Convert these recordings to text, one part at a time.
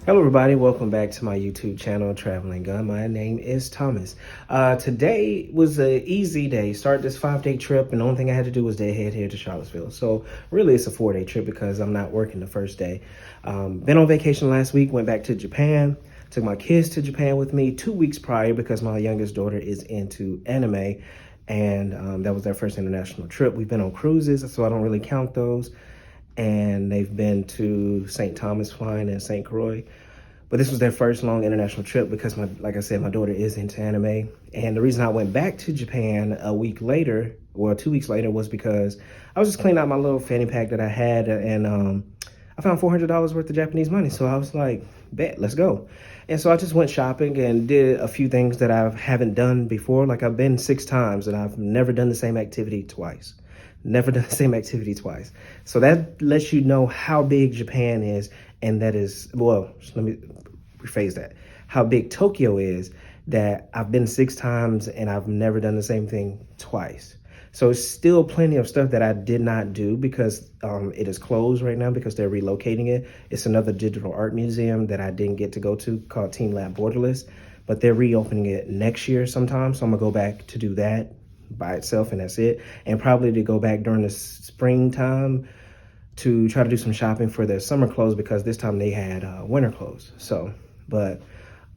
Hello everybody, welcome back to my YouTube channel, Traveling Gun. My name is Thomas. Today was an easy day. Start this 5-day trip, and the only thing I had to do was head here to Charlottesville. So really it's a 4-day trip because I'm not working the first day. Been on vacation last week, went back to Japan, took my kids to Japan with me 2 weeks prior because my youngest daughter is into anime, and that was their first international trip. We've been on cruises, so I don't really count those. And they've been to St. Thomas flying and St. Croix. But this was their first long international trip because, like I said, my daughter is into anime. And the reason I went back to Japan a week later, or 2 weeks later, was because I was just cleaning out my little fanny pack that I had, and I found $400 worth of Japanese money. So I was like, bet, let's go. And so I just went shopping and did a few things that I haven't done before. Like, I've been 6 times and I've never done the same activity twice. Never done the same activity twice. So that lets you know how big Japan is, and that is, well, let me rephrase that. How big Tokyo is, that I've been 6 times and I've never done the same thing twice. So it's still plenty of stuff that I did not do because it is closed right now because they're relocating it. It's another digital art museum that I didn't get to go to called Team Lab Borderless, but they're reopening it next year sometime. So I'm gonna go back to do that by itself, and that's it. And probably to go back during the springtime to try to do some shopping for their summer clothes because this time they had winter clothes. So, but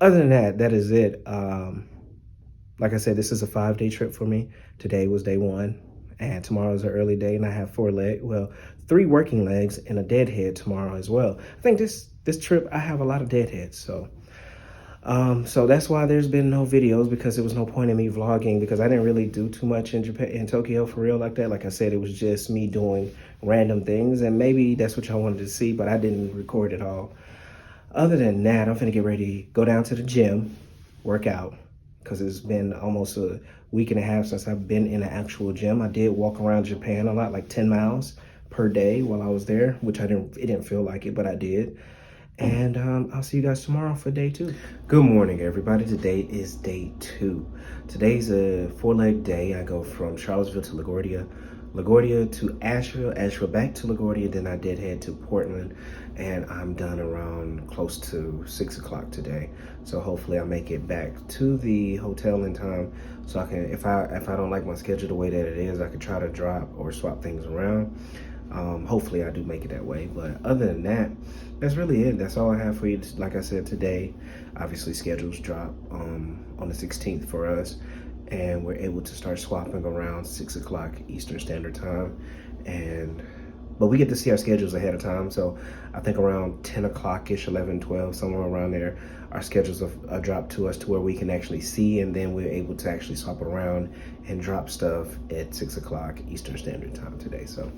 other than that, that is it. Like I said, this is a 5-day trip for me. Today was day 1, and tomorrow is an early day, and I have 3 working legs and a deadhead tomorrow as well. I think this trip, I have a lot of deadheads, so that's why there's been no videos, because there was no point in me vlogging because I didn't really do too much in Japan, in Tokyo for real like that. Like I said, it was just me doing random things, and maybe that's what y'all wanted to see, but I didn't record it all. Other than that, I'm finna get ready, go down to the gym, work out, because it's been almost a week and a half since I've been in an actual gym. I did walk around Japan a lot, like 10 miles per day while I was there, which it didn't feel like it, but I did. And I'll see you guys tomorrow for day 2. Good morning, everybody. Today is day 2. Today's a 4-leg day. I go from Charlottesville to LaGuardia, LaGuardia to Asheville, Asheville back to LaGuardia. Then I did head to Portland, and I'm done around close to 6 o'clock today. So hopefully I make it back to the hotel in time, so I can, if I don't like my schedule the way that it is, I could try to drop or swap things around. Hopefully I do make it that way, but other than that, that's really it. That's all I have for you. Like I said, today, obviously schedules drop on the 16th for us, and we're able to start swapping around 6 o'clock Eastern Standard Time, but we get to see our schedules ahead of time. So I think around 10 o'clock-ish, 11, 12, somewhere around there, our schedules are dropped to us to where we can actually see, and then we're able to actually swap around and drop stuff at 6 o'clock Eastern Standard Time today. So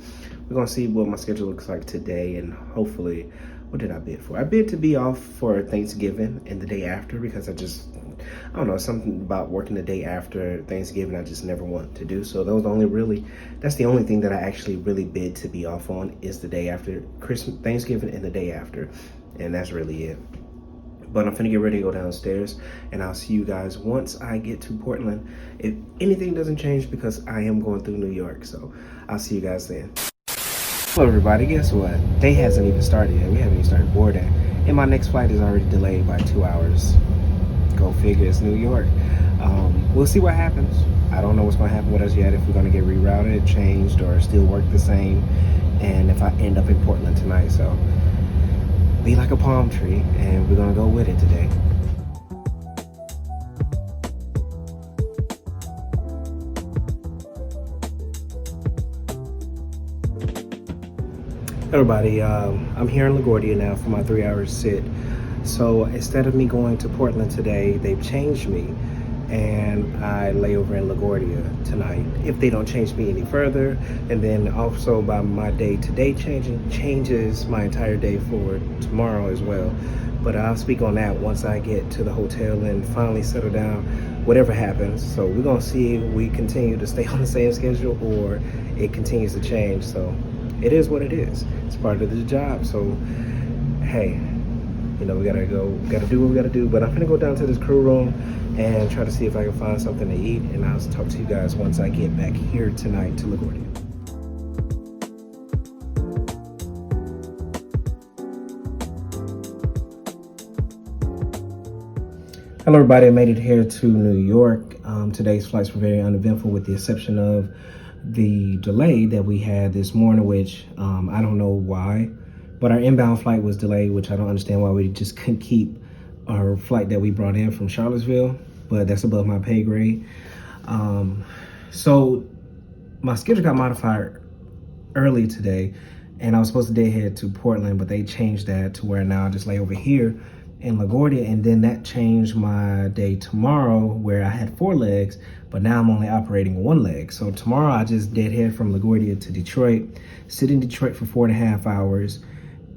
we're gonna see what my schedule looks like today, and hopefully, what did I bid for? I bid to be off for Thanksgiving and the day after, because I don't know, something about working the day after Thanksgiving I just never want to do. So that's the only thing that I actually really bid to be off on, is the day after Christmas, Thanksgiving, and the day after. And that's really it. But I'm finna get ready to go downstairs, and I'll see you guys once I get to Portland, if anything doesn't change, because I am going through New York. So I'll see you guys then. Hello everybody, guess what? Day hasn't even started yet. We haven't even started boarding, and my next flight is already delayed by 2 hours. Go figure, it's New York. We'll see what happens. I don't know what's gonna happen with us yet, if we're gonna get rerouted, changed, or still work the same, and if I end up in Portland tonight. So be like a palm tree, and we're gonna go with it today. Everybody, I'm here in LaGuardia now for my 3-hour sit. So instead of me going to Portland today, they've changed me, and I lay over in LaGuardia tonight, if they don't change me any further. And then also, by my day today changes my entire day for tomorrow as well. But I'll speak on that once I get to the hotel and finally settle down, whatever happens. So we're gonna see if we continue to stay on the same schedule or it continues to change. So it is what it is. It's part of the job. So hey, you know, we gotta do what we gotta do. But I'm gonna go down to this crew room and try to see if I can find something to eat, and I'll talk to you guys once I get back here tonight to LaGuardia. Hello, everybody. I made it here to New York. Today's flights were very uneventful, with the exception of the delay that we had this morning, which I don't know why, but our inbound flight was delayed, which I don't understand why we just couldn't keep our flight that we brought in from Charlottesville, but that's above my pay grade. So my schedule got modified early today, and I was supposed to head to Portland, but they changed that to where now I just lay over here in LaGuardia, and then that changed my day tomorrow, where I had 4 legs, but now I'm only operating 1 leg. So tomorrow I just deadhead from LaGuardia to Detroit, sit in Detroit for 4.5 hours,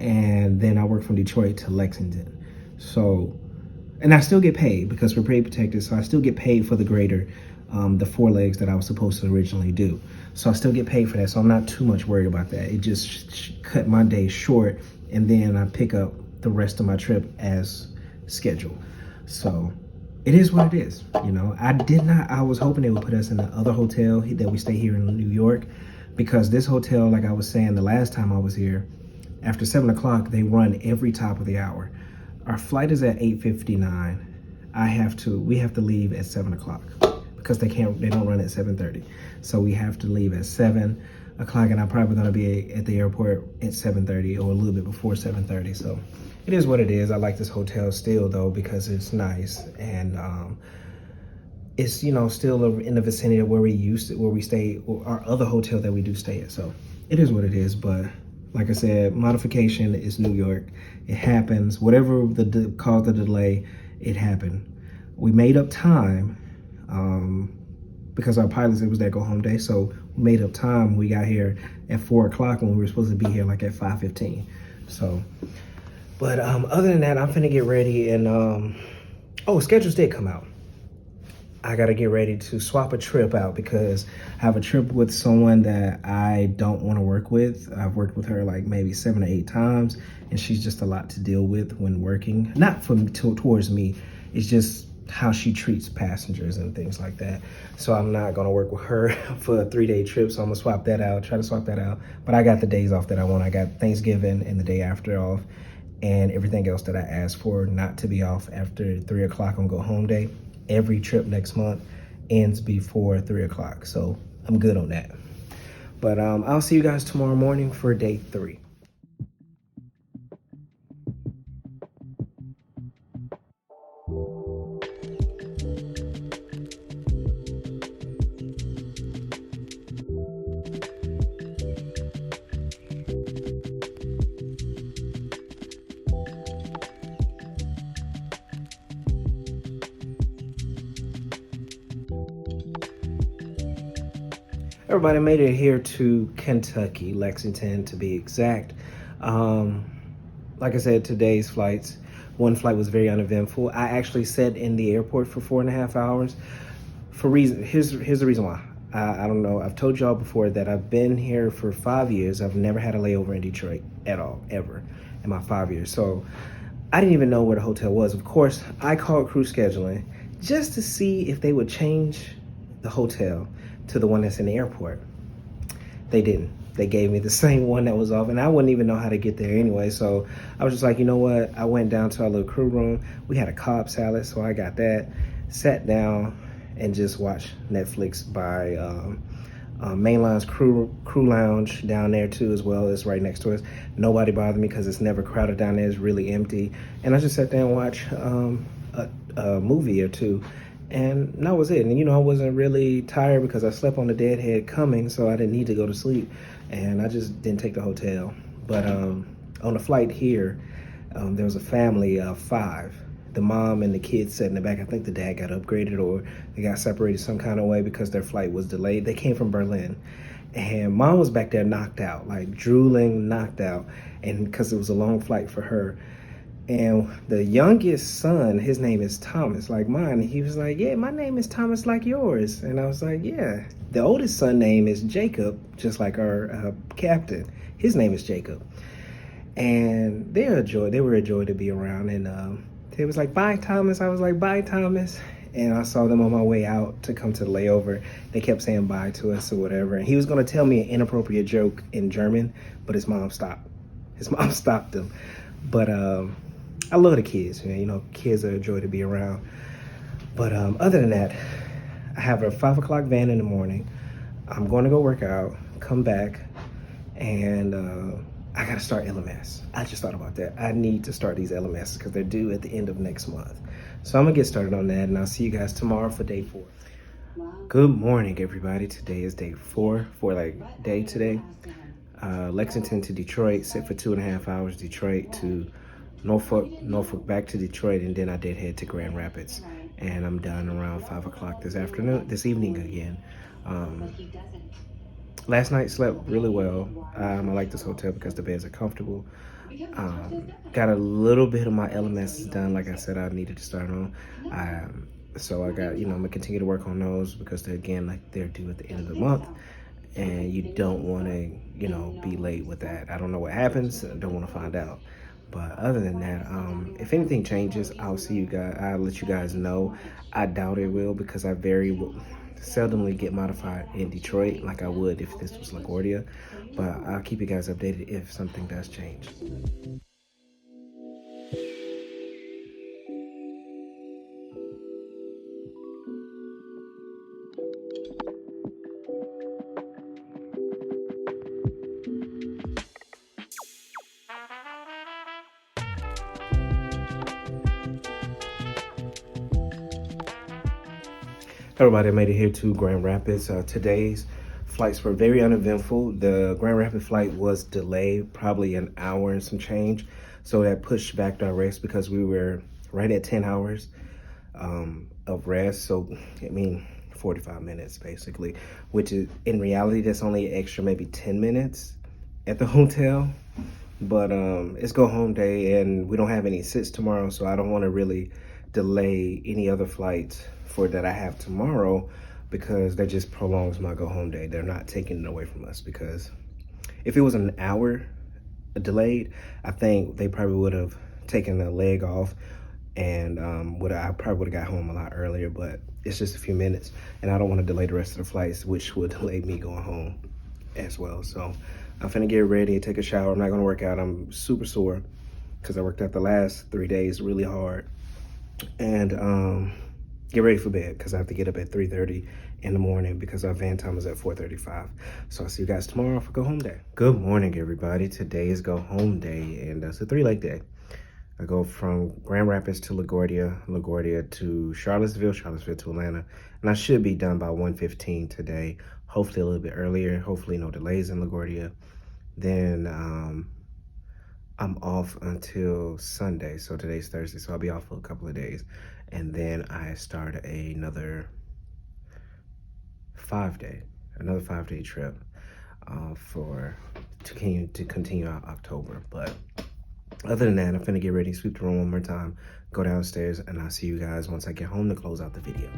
and then I work from Detroit to Lexington. So, and I still get paid because we're pretty protected, so I still get paid for the greater, the 4 legs that I was supposed to originally do. So I still get paid for that, so I'm not too much worried about that. It just cut my day short, and then I pick up the rest of my trip as scheduled. So it is what it is. You know, I was hoping they would put us in the other hotel that we stay here in New York, because this hotel, like I was saying the last time I was here, after 7 o'clock, they run every top of the hour. Our flight is at 8:59. We have to leave at 7 o'clock because they don't run at 7:30. So we have to leave at 7 o'clock, and I'm probably gonna be at the airport at 7:30 or a little bit before 7:30. So it is what it is. I like this hotel still though, because it's nice, and it's, you know, still in the vicinity of where we stay, or our other hotel that we do stay at. So it is what it is. But like I said, modification is New York. It happens. Whatever caused the delay, it happened. We made up time because our pilots, it was their go home day. So we made up time. We got here at 4 o'clock when we were supposed to be here like at 5:15. So, but other than that, I'm finna get ready, and schedules did come out. I gotta get ready to swap a trip out because I have a trip with someone that I don't want to work with. I've worked with her like maybe 7 or 8 times, and she's just a lot to deal with when working. Not towards me, it's just how she treats passengers and things like that. So I'm not gonna work with her for a 3-day trip, so I'm gonna try to swap that out. But I got the days off that I want. I got Thanksgiving and the day after off, and everything else that I asked for not to be off after 3 o'clock on go home day. Every trip next month ends before 3 o'clock, so I'm good on that. But I'll see you guys tomorrow morning for day 3. Everybody made it here to Kentucky, Lexington to be exact. Like I said, today's flights, one flight was very uneventful. I actually sat in the airport for 4.5 hours for reason. Here's the reason why. I don't know. I've told y'all before that I've been here for 5 years. I've never had a layover in Detroit at all, ever, in my 5 years. So I didn't even know where the hotel was. Of course, I called crew scheduling just to see if they would change the hotel to the one that's in the airport. They didn't. They gave me the same one that was off, and I wouldn't even know how to get there anyway. So I was just like, you know what? I went down to our little crew room. We had a Cobb salad, so I got that, sat down, and just watched Netflix by Mainline's crew lounge down there too, as well. It's right next to us. Nobody bothered me because it's never crowded down there. It's really empty. And I just sat there and watched a movie or two. And that was it. And, you know, I wasn't really tired because I slept on the deadhead coming, so I didn't need to go to sleep. And I just didn't take the hotel. But on the flight here, there was a family of 5. The mom and the kids sat in the back. I think the dad got upgraded, or they got separated some kind of way because their flight was delayed. They came from Berlin. And mom was back there knocked out, like drooling, knocked out. And because it was a long flight for her. And the youngest son, his name is Thomas, like mine. He was like, yeah, my name is Thomas like yours. And I was like, yeah. The oldest son name is Jacob, just like our captain. His name is Jacob. And they were a joy to be around. And they was like, bye, Thomas. I was like, bye, Thomas. And I saw them on my way out to come to the layover. They kept saying bye to us or whatever. And he was going to tell me an inappropriate joke in German, but his mom stopped. His mom stopped him. But I love the kids, man. You know, kids are a joy to be around. But other than that, I have a 5 o'clock van in the morning. I'm going to go work out, come back, and I got to start LMS. I just thought about that. I need to start these LMS because they're due at the end of next month. So I'm going to get started on that, and I'll see you guys tomorrow for day 4. Wow. Good morning, everybody. Today is day 4 for like day today. Lexington to Detroit, sit for 2.5 hours, Detroit to Norfolk back to Detroit, and then I did head to Grand Rapids. And I'm done around 5 o'clock this evening again. Last night slept really well. I like this hotel because the beds are comfortable. Got a little bit of my LMS done, like I said I needed to start on. So I got, I'm gonna continue to work on those because they're due at the end of the month. And you don't want to, be late with that. I don't know what happens. I don't want to find out. But other than that, if anything changes, I'll let you guys know. I doubt it will because I very seldomly get modified in Detroit like I would if this was LaGuardia. But I'll keep you guys updated if something does change. Everybody made it here to Grand Rapids. Today's flights were very uneventful. The Grand Rapids flight was delayed probably an hour and some change. So that pushed back our rest because we were right at 10 hours of rest. So, 45 minutes basically, which is in reality, that's only an extra maybe 10 minutes at the hotel. But it's go home day and we don't have any sits tomorrow. So I don't want to really delay any other flights that I have tomorrow because that just prolongs my go home day. They're not taking it away from us because if it was an hour delayed, I think they probably would have taken a leg off and I probably would have got home a lot earlier, but it's just a few minutes and I don't want to delay the rest of the flights, which would delay me going home as well. So I'm finna get ready, take a shower. I'm not gonna work out. I'm super sore because I worked out the last 3 days really hard. And get ready for bed because I have to get up at 3:30 in the morning because our van time is at 4:35. So I'll see you guys tomorrow for go home day. Good morning, everybody. Today is go home day and it's a 3-leg day. I go from Grand Rapids to LaGuardia to Charlottesville to Atlanta, and I should be done by 1:15 today. Hopefully a little bit earlier. Hopefully no delays in LaGuardia. Then I'm off until Sunday, so today's Thursday, so I'll be off for a couple of days. And then I start another 5-day trip to continue out October. But other than that, I'm finna get ready, sweep the room one more time, go downstairs, and I'll see you guys once I get home to close out the video.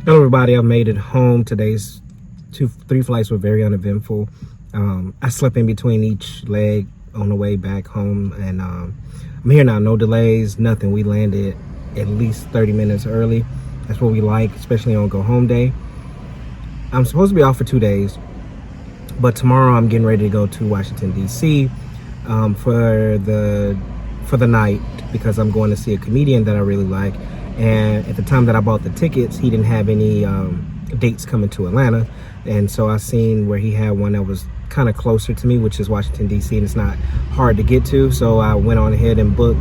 Hello everybody, I made it home. Today's 3 flights were very uneventful. I slept in between each leg on the way back home, and I'm here now, no delays, nothing. We landed at least 30 minutes early. That's what we like, especially on go home day. I'm supposed to be off for 2 days, but tomorrow I'm getting ready to go to Washington DC for the night because I'm going to see a comedian that I really like. And at the time that I bought the tickets, he didn't have any dates coming to Atlanta. And so I seen where he had one that was kind of closer to me, which is Washington, D.C., and it's not hard to get to. So I went on ahead and bought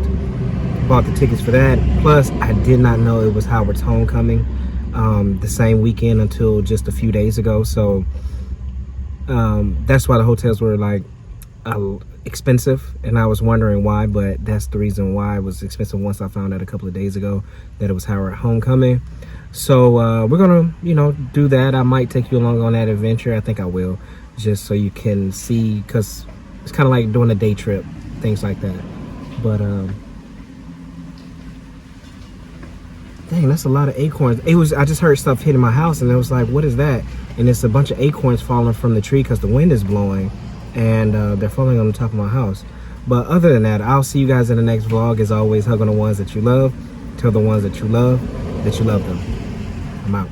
the tickets for that. Plus, I did not know it was Howard's homecoming the same weekend until just a few days ago. So that's why the hotels were like expensive, and I was wondering why, but that's the reason why it was expensive once I found out a couple of days ago that it was Howard homecoming. So we're gonna do that. I might take you along on that adventure. I think I will, just so you can see, because it's kind of like doing a day trip, things like that. But dang, that's a lot of acorns. I just heard stuff hitting my house, and I was like, what is that? And it's a bunch of acorns falling from the tree because the wind is blowing, and they're falling on the top of my house. But other than that, I'll see you guys in the next vlog. As always, hug on the ones that you love. Tell the ones that you love them. I'm out.